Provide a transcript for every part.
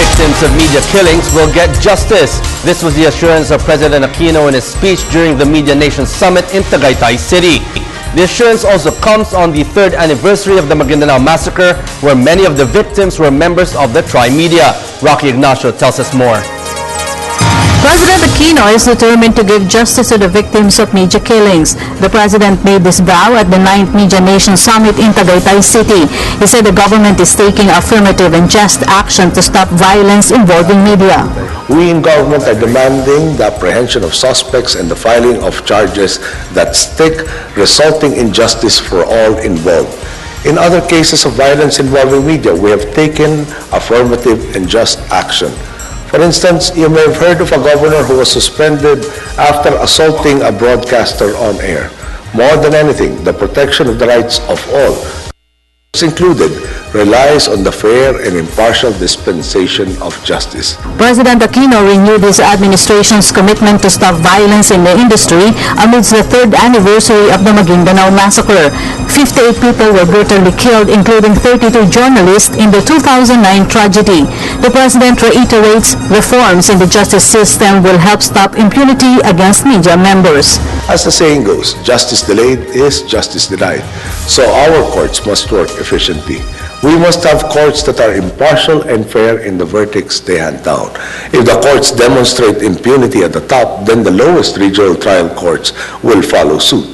victims of media killings will get justice. This was the assurance of President Aquino in his speech during the Media Nation Summit in Tagaytay City. The assurance also comes on the 3rd anniversary of the Maguindanao Massacre, where many of the victims were members of the Tri-Media. Rocky Ignacio tells us more. President Aquino is determined to give justice to the victims of media killings. The president made this vow at the 9th Media Nation Summit in Tagaytay City. He said the government is taking affirmative and just action to stop violence involving media. We in government are demanding the apprehension of suspects and the filing of charges that stick, resulting in justice for all involved. In other cases of violence involving media, we have taken affirmative and just action. For instance, you may have heard of a governor who was suspended after assaulting a broadcaster on air. More than anything, the protection of the rights of all, included, relies on the fair and impartial dispensation of justice. President Aquino renewed his administration's commitment to stop violence in the industry amidst the 3rd anniversary of the Maguindanao Massacre. 58 people were brutally killed, including 32 journalists, in the 2009 tragedy. The president reiterates reforms in the justice system will help stop impunity against media members. As the saying goes, justice delayed is justice denied. So our courts must work efficiently. We must have courts that are impartial and fair in the verdicts they hand down. If the courts demonstrate impunity at the top, then the lowest regional trial courts will follow suit.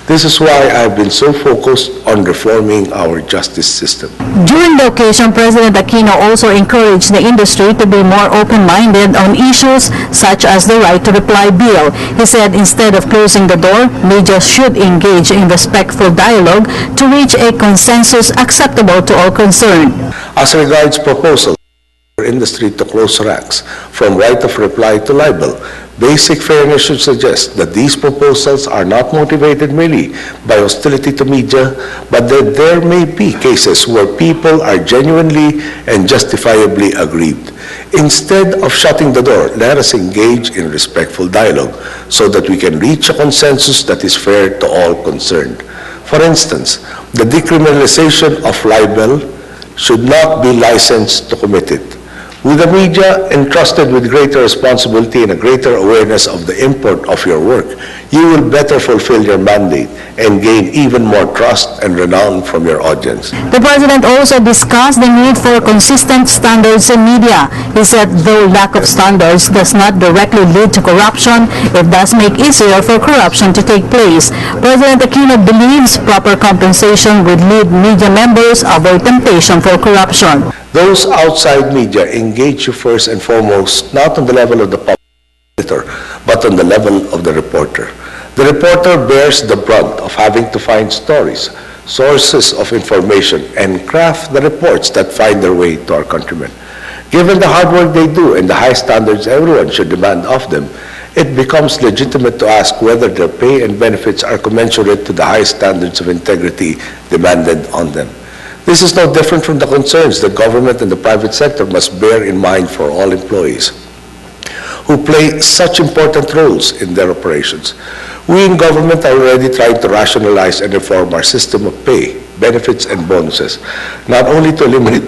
This is why I've been so focused on reforming our justice system. During the occasion, President Aquino also encouraged the industry to be more open-minded on issues such as the right to reply bill. He said instead of closing the door, media should engage in respectful dialogue to reach a consensus acceptable to all concerned. As regards proposals for industry to close ranks from right of reply to libel, basic fairness should suggest that these proposals are not motivated merely by hostility to media, but that there may be cases where people are genuinely and justifiably aggrieved. Instead of shutting the door, let us engage in respectful dialogue so that we can reach a consensus that is fair to all concerned. For instance, the decriminalization of libel should not be licensed to commit it. With the media entrusted with greater responsibility and a greater awareness of the import of your work, you will better fulfill your mandate and gain even more trust and renown from your audience. The president also discussed the need for consistent standards in media. He said though lack of standards does not directly lead to corruption, it does make easier for corruption to take place. President Aquino believes proper compensation would lead media members avoid temptation for corruption. Those outside media engage you first and foremost, not on the level of the public editor, but on the level of the reporter. The reporter bears the brunt of having to find stories, sources of information, and craft the reports that find their way to our countrymen. Given the hard work they do and the high standards everyone should demand of them, it becomes legitimate to ask whether their pay and benefits are commensurate to the high standards of integrity demanded on them. This is no different from the concerns the government and the private sector must bear in mind for all employees who play such important roles in their operations. We in government are already trying to rationalize and reform our system of pay, benefits, and bonuses, not only to eliminate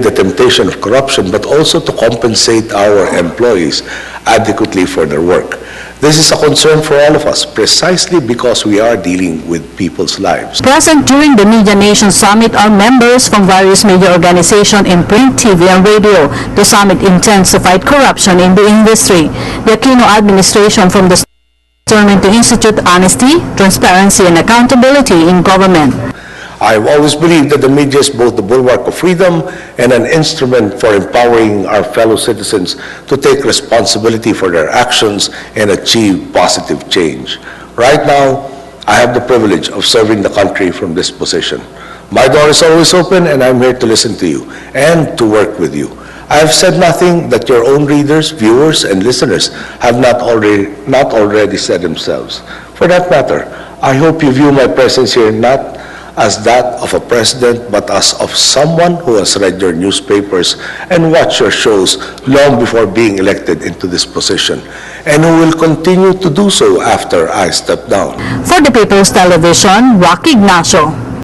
the temptation of corruption, but also to compensate our employees adequately for their work. This is a concern for all of us, precisely because we are dealing with people's lives. Present during the Media Nation Summit are members from various media organizations in print, TV, and radio. The summit intends to fight corruption in the industry. The Aquino administration from the determined to institute honesty, transparency, and accountability in government. I have always believed that the media is both the bulwark of freedom and an instrument for empowering our fellow citizens to take responsibility for their actions and achieve positive change. Right now, I have the privilege of serving the country from this position. My door is always open, and I'm here to listen to you and to work with you. I have said nothing that your own readers, viewers, and listeners have not already said themselves. For that matter, I hope you view my presence here not as that of a president, but as of someone who has read your newspapers and watched your shows long before being elected into this position, and who will continue to do so after I step down. For the People's Television, Rocky Ignacio.